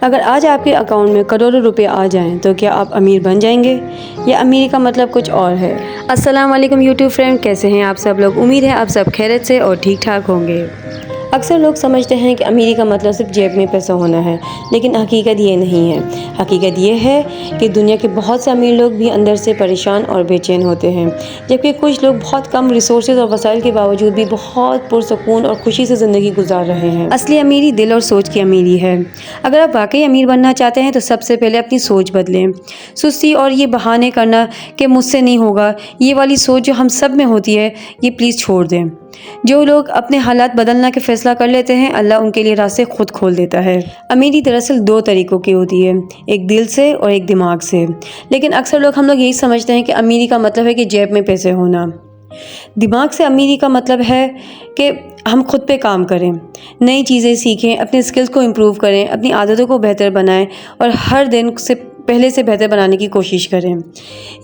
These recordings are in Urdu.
اگر آج آپ کے اکاؤنٹ میں کروڑوں روپے آ جائیں تو کیا آپ امیر بن جائیں گے؟ یا امیری کا مطلب کچھ اور ہے؟ السلام علیکم یوٹیوب فرینڈ، کیسے ہیں آپ سب لوگ؟ امید ہے آپ سب خیریت سے اور ٹھیک ٹھاک ہوں گے۔ اکثر لوگ سمجھتے ہیں کہ امیری کا مطلب صرف جیب میں پیسہ ہونا ہے، لیکن حقیقت یہ نہیں ہے۔ حقیقت یہ ہے کہ دنیا کے بہت سے امیر لوگ بھی اندر سے پریشان اور بے چین ہوتے ہیں، جبکہ کچھ لوگ بہت کم ریسورسز اور وسائل کے باوجود بھی بہت پرسکون اور خوشی سے زندگی گزار رہے ہیں۔ اصلی امیری دل اور سوچ کی امیری ہے۔ اگر آپ واقعی امیر بننا چاہتے ہیں تو سب سے پہلے اپنی سوچ بدلیں۔ سستی اور یہ بہانے کرنا کہ مجھ سے نہیں ہوگا، یہ والی سوچ جو ہم سب میں ہوتی ہے، یہ پلیز چھوڑ دیں۔ جو لوگ اپنے حالات بدلنا کے فیصلہ کر لیتے ہیں، اللہ ان کے لیے راستے خود کھول دیتا ہے۔ امیری دراصل دو طریقوں کی ہوتی ہے، ایک دل سے اور ایک دماغ سے۔ لیکن اکثر ہم لوگ یہی سمجھتے ہیں کہ امیری کا مطلب ہے کہ جیب میں پیسے ہونا۔ دماغ سے امیری کا مطلب ہے کہ ہم خود پہ کام کریں، نئی چیزیں سیکھیں، اپنے اسکلز کو امپروو کریں، اپنی عادتوں کو بہتر بنائیں اور ہر دن سے پہلے سے بہتر بنانے کی کوشش کریں۔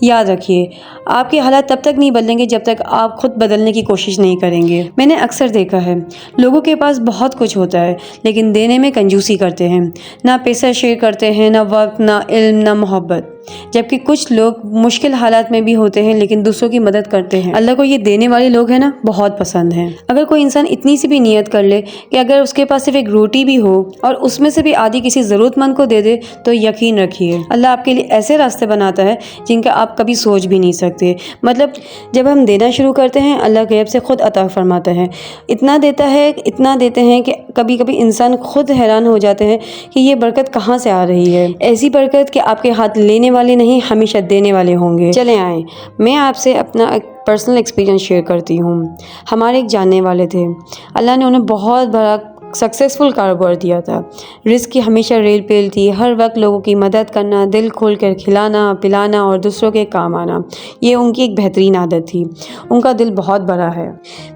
یاد رکھیے، آپ کے حالات تب تک نہیں بدلیں گے جب تک آپ خود بدلنے کی کوشش نہیں کریں گے۔ میں نے اکثر دیکھا ہے، لوگوں کے پاس بہت کچھ ہوتا ہے لیکن دینے میں کنجوسی کرتے ہیں، نہ پیسہ شیئر کرتے ہیں، نہ وقت، نہ علم، نہ محبت۔ جبکہ کچھ لوگ مشکل حالات میں بھی ہوتے ہیں لیکن دوسروں کی مدد کرتے ہیں۔ اللہ کو یہ دینے والے لوگ ہیں نا، بہت پسند ہیں۔ اگر کوئی انسان اتنی سی بھی نیت کر لے کہ اگر اس کے پاس صرف ایک روٹی بھی ہو اور اس میں سے بھی آدھی کسی ضرورت مند کو دے دے تو یقین رکھیے اللہ آپ کے لیے ایسے راستے بناتا ہے جن کا آپ کبھی سوچ بھی نہیں سکتے۔ مطلب جب ہم دینا شروع کرتے ہیں، اللہ غیب سے خود عطا فرماتا ہے۔ اتنا دیتے ہیں کہ کبھی کبھی انسان خود حیران ہو جاتے ہیں کہ یہ برکت کہاں سے آ رہی ہے۔ ایسی برکت کہ آپ کے ہاتھ لینے والے نہیں، ہمیشہ دینے والے ہوں گے۔ چلیں آئیں، میں آپ سے اپنا ایک پرسنل ایکسپیرینس شیئر کرتی ہوں۔ ہمارے ایک جاننے والے تھے، اللہ نے انہیں بہت بڑا سکسیسفل کاروبار دیا تھا۔ رزق کی ہمیشہ ریل پیل تھی، ہر وقت لوگوں کی مدد کرنا، دل کھول کر کھلانا پلانا اور دوسروں کے کام آنا، یہ ان کی ایک بہترین عادت تھی۔ ان کا دل بہت بڑا ہے۔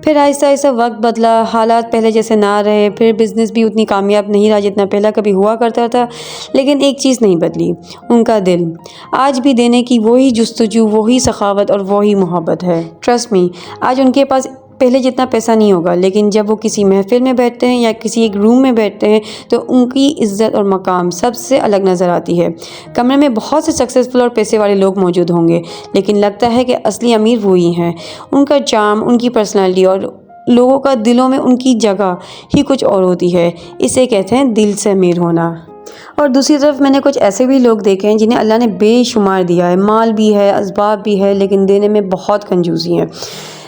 پھر آہستہ آہستہ وقت بدلا، حالات پہلے جیسے نہ رہے، پھر بزنس بھی اتنی کامیاب نہیں رہا جتنا پہلا کبھی ہوا کرتا تھا، لیکن ایک چیز نہیں بدلی، ان کا دل۔ آج بھی دینے کی وہی جستجو، وہی سخاوت اور وہی محبت ہے۔ ٹرسٹ می، آج ان کے پاس پہلے جتنا پیسہ نہیں ہوگا، لیکن جب وہ کسی محفل میں بیٹھتے ہیں یا کسی ایک روم میں بیٹھتے ہیں تو ان کی عزت اور مقام سب سے الگ نظر آتی ہے۔ کمرے میں بہت سے سکسیسفل اور پیسے والے لوگ موجود ہوں گے، لیکن لگتا ہے کہ اصلی امیر وہی ہیں۔ ان کا چارم، ان کی پرسنالٹی اور لوگوں کا دلوں میں ان کی جگہ ہی کچھ اور ہوتی ہے۔ اسے کہتے ہیں دل سے امیر ہونا۔ اور دوسری طرف میں نے کچھ ایسے بھی لوگ دیکھے ہیں جنہیں اللہ نے بے شمار دیا ہے، مال بھی ہے، اسباب بھی ہے، لیکن دینے میں بہت کنجوسی ہے۔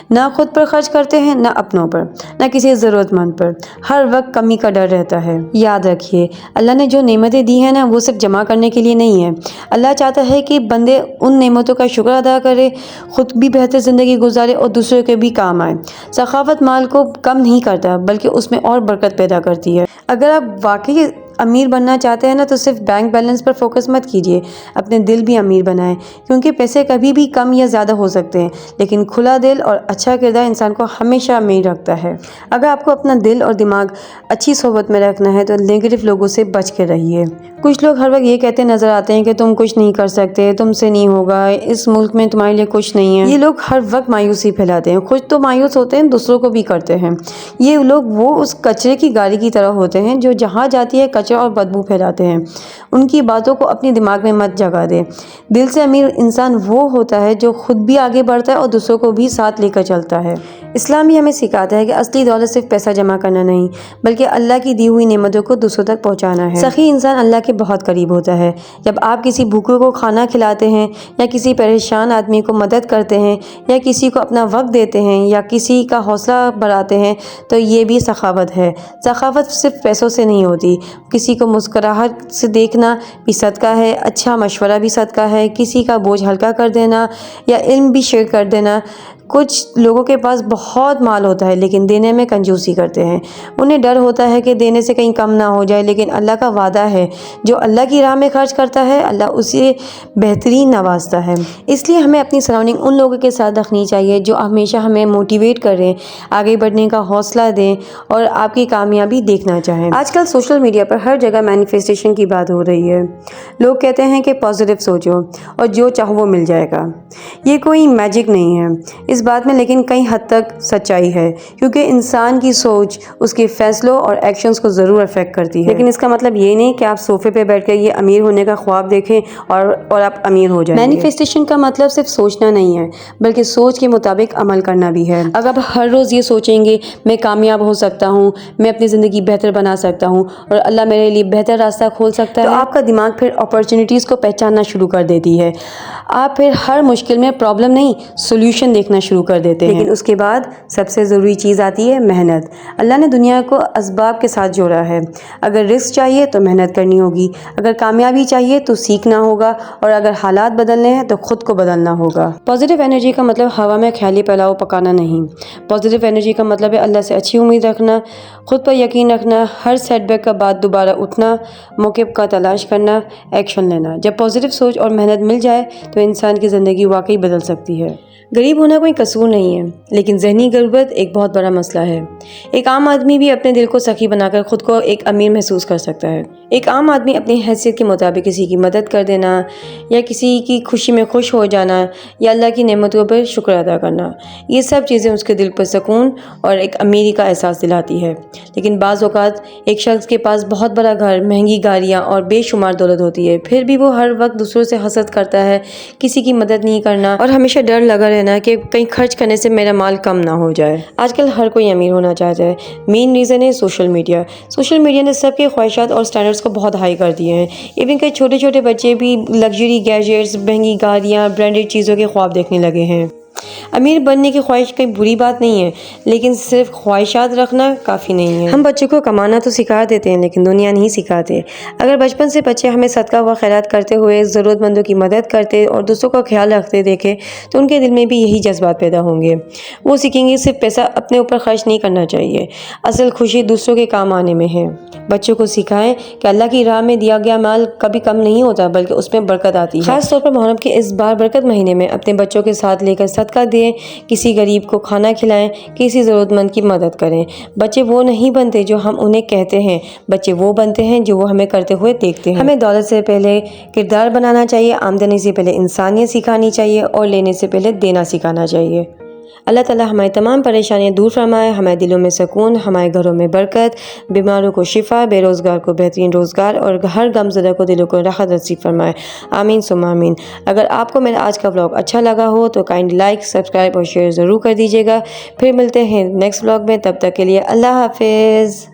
نہ خود پر خرچ کرتے ہیں، نہ اپنوں پر، نہ کسی ضرورت مند پر۔ ہر وقت کمی کا ڈر رہتا ہے۔ یاد رکھیے، اللہ نے جو نعمتیں دی ہیں نا، وہ صرف جمع کرنے کے لیے نہیں ہے۔ اللہ چاہتا ہے کہ بندے ان نعمتوں کا شکر ادا کرے، خود بھی بہتر زندگی گزارے اور دوسروں کے بھی کام آئے۔ سخاوت مال کو کم نہیں کرتا بلکہ اس میں اور برکت پیدا کرتی ہے۔ اگر آپ واقعی امیر بننا چاہتے ہیں نا تو صرف بینک بیلنس پر فوکس مت کیجیے، اپنے دل بھی امیر بنائیں، کیونکہ پیسے کبھی بھی کم یا زیادہ ہو سکتے ہیں، لیکن کھلا دل اور اچھا کردار انسان کو ہمیشہ امیر رکھتا ہے۔ اگر آپ کو اپنا دل اور دماغ اچھی صحبت میں رکھنا ہے تو نیگیٹو لوگوں سے بچ کے رہیے۔ کچھ لوگ ہر وقت یہ کہتے نظر آتے ہیں کہ تم کچھ نہیں کر سکتے، تم سے نہیں ہوگا، اس ملک میں تمہارے لیے کچھ نہیں ہے۔ یہ لوگ ہر وقت مایوسی پھیلاتے ہیں، خود تو مایوس ہوتے ہیں، دوسروں کو بھی کرتے ہیں۔ یہ لوگ وہ اس کچرے کی گاڑی کی طرح ہوتے ہیں جو جہاں جاتی ہے کچرا اور بدبو پھیلاتے ہیں۔ ان کی باتوں کو اپنے دماغ میں مت جگا دے۔ دل سے امیر انسان وہ ہوتا ہے جو خود بھی آگے بڑھتا ہے اور دوسروں کو بھی ساتھ لے کر چلتا ہے۔ اسلام بھی ہمیں سکھاتا ہے کہ اصلی دولت صرف پیسہ جمع کرنا نہیں بلکہ اللہ کی دی ہوئی نعمتوں کو دوسروں تک پہنچانا ہے۔ سخی انسان اللہ کے بہت قریب ہوتا ہے۔ جب آپ کسی بھوکے کو کھانا کھلاتے ہیں یا کسی پریشان آدمی کو مدد کرتے ہیں یا کسی کو اپنا وقت دیتے ہیں یا کسی کا حوصلہ بڑھاتے ہیں تو یہ بھی سخاوت ہے۔ سخاوت صرف پیسوں سے نہیں ہوتی، کسی کو مسکراہٹ سے دیکھنا بھی صدقہ ہے، اچھا مشورہ بھی صدقہ ہے، کسی کا بوجھ ہلکا کر دینا یا علم بھی شیئر کر دینا۔ کچھ لوگوں کے پاس بہت مال ہوتا ہے لیکن دینے میں کنجوسی کرتے ہیں۔ انہیں ڈر ہوتا ہے کہ دینے سے کہیں کم نہ ہو جائے، لیکن اللہ کا وعدہ ہے جو اللہ کی راہ میں خرچ کرتا ہے اللہ اسے بہترین نوازتا ہے۔ اس لیے ہمیں اپنی سراؤنڈنگ ان لوگوں کے ساتھ رکھنی چاہیے جو ہمیشہ ہمیں موٹیویٹ کریں، آگے بڑھنے کا حوصلہ دیں اور آپ کی کامیابی دیکھنا چاہیں۔ آج کل سوشل میڈیا پر ہر جگہ مینیفیسٹیشن کی بات ہو رہی ہے۔ لوگ کہتے ہیں کہ پازیٹیو سوچو اور جو چاہو وہ مل جائے گا۔ یہ کوئی میجک نہیں ہے، اس بات میں لیکن کئی حد تک سچائی ہے، کیونکہ انسان کی سوچ اس کے فیصلوں اور ایکشنز کو ضرور افیکٹ کرتی ہے۔ لیکن اس کا مطلب یہ نہیں کہ آپ صوفے پہ بیٹھ کے یہ امیر ہونے کا خواب دیکھیں اور آپ امیر ہو جائیں گے۔ مینیفیسٹیشن کا مطلب صرف سوچنا نہیں ہے، بلکہ سوچ کے مطابق عمل کرنا بھی ہے۔ اگر آپ ہر روز یہ سوچیں گے میں کامیاب ہو سکتا ہوں، میں اپنی زندگی بہتر بنا سکتا ہوں اور اللہ میرے لیے بہتر راستہ کھول سکتا ہے، تو آپ کا دماغ پھر اپرچونیٹیز کو پہچاننا شروع کر دیتی ہے۔ آپ پھر ہر مشکل میں پرابلم نہیں سولوشن دیکھنا شروع کر دیتے ہیں۔ لیکن اس کے بعد سب سے ضروری چیز آتی ہے محنت۔ اللہ نے دنیا کو اسباب کے ساتھ جوڑا ہے۔ اگر رزق چاہیے تو محنت کرنی ہوگی، اگر کامیابی چاہیے تو سیکھنا ہوگا، اور اگر حالات بدلنے ہیں تو خود کو بدلنا ہوگا۔ پازیٹیو انرجی کا مطلب ہوا میں خیالی پلاؤ پکانا نہیں۔ پازیٹیو انرجی کا مطلب ہے اللہ سے اچھی امید رکھنا، خود پر یقین رکھنا، ہر سیٹ بیک کا بعد دوبارہ اٹھنا، موقع کا تلاش کرنا، ایکشن لینا۔ جب پازیٹیو سوچ اور محنت مل جائے تو انسان کی زندگی واقعی بدل سکتی ہے۔ غریب ہونا کوئی قصور نہیں ہے، لیکن ذہنی غربت ایک بہت بڑا مسئلہ ہے۔ ایک عام آدمی بھی اپنے دل کو سخی بنا کر خود کو ایک امیر محسوس کر سکتا ہے۔ ایک عام آدمی اپنی حیثیت کے مطابق کسی کی مدد کر دینا، یا کسی کی خوشی میں خوش ہو جانا، یا اللہ کی نعمتوں پر شکر ادا کرنا، یہ سب چیزیں اس کے دل پر سکون اور ایک امیری کا احساس دلاتی ہے۔ لیکن بعض اوقات ایک شخص کے پاس بہت بڑا گھر، مہنگی گاڑیاں اور بے شمار دولت ہوتی ہے، پھر بھی وہ ہر وقت دوسروں سے حسد کرتا ہے، کسی کی مدد نہیں کرنا، اور ہمیشہ ڈر لگا رہنا کہ کہیں خرچ کرنے سے میرا مال کم نہ ہو جائے۔ آج کل ہر کوئی امیر ہونا چاہتا ہے۔ مین ریزن ہے سوشل میڈیا۔ سوشل میڈیا نے سب کے خواہشات اور سٹینڈرڈز کو بہت ہائی کر دیے ہیں۔ ایون کہ چھوٹے چھوٹے بچے بھی لگژری گیجٹس، مہنگی گاڑیاں، برانڈڈ چیزوں کے خواب دیکھنے لگے ہیں۔ امیر بننے کی خواہش کوئی بری بات نہیں ہے، لیکن صرف خواہشات رکھنا کافی نہیں ہے۔ ہم بچوں کو کمانا تو سکھا دیتے ہیں، لیکن دنیا نہیں سکھاتے۔ اگر بچپن سے بچے ہمیں صدقہ و خیرات کرتے ہوئے، ضرورت مندوں کی مدد کرتے اور دوسروں کا خیال رکھتے دیکھیں تو ان کے دل میں بھی یہی جذبات پیدا ہوں گے۔ وہ سیکھیں گے صرف پیسہ اپنے اوپر خرچ نہیں کرنا چاہیے، اصل خوشی دوسروں کے کام آنے میں ہے۔ بچوں کو سکھائیں کہ اللہ کی راہ میں دیا گیا مال کبھی کم نہیں ہوتا، بلکہ اس میں برکت آتی ہے۔ خاص طور پر محرم کے اس بار برکت مہینے میں اپنے بچوں کے ساتھ لے کر صدقہ دیں، کسی غریب کو کھانا کھلائیں، کسی ضرورت مند کی مدد کریں۔ بچے وہ نہیں بنتے جو ہم انہیں کہتے ہیں، بچے وہ بنتے ہیں جو وہ ہمیں کرتے ہوئے دیکھتے ہیں۔ ہمیں دولت سے پہلے کردار بنانا چاہیے، آمدنی سے پہلے انسانیت سکھانی چاہیے، اور لینے سے پہلے دینا سکھانا چاہیے۔ اللہ تعالیٰ ہماری تمام پریشانیاں دور فرمائے، ہمارے دلوں میں سکون، ہمارے گھروں میں برکت، بیماروں کو شفا، بے روزگار کو بہترین روزگار، اور ہر غم زدہ کو دلوں کو راحت نصیب فرمائے۔ آمین ثم آمین۔ اگر آپ کو میرا آج کا ولاگ اچھا لگا ہو تو کائنڈلی لائک، سبسکرائب اور شیئر ضرور کر دیجیے گا۔ پھر ملتے ہیں نیکسٹ ولاگ میں، تب تک کے لیے اللہ حافظ۔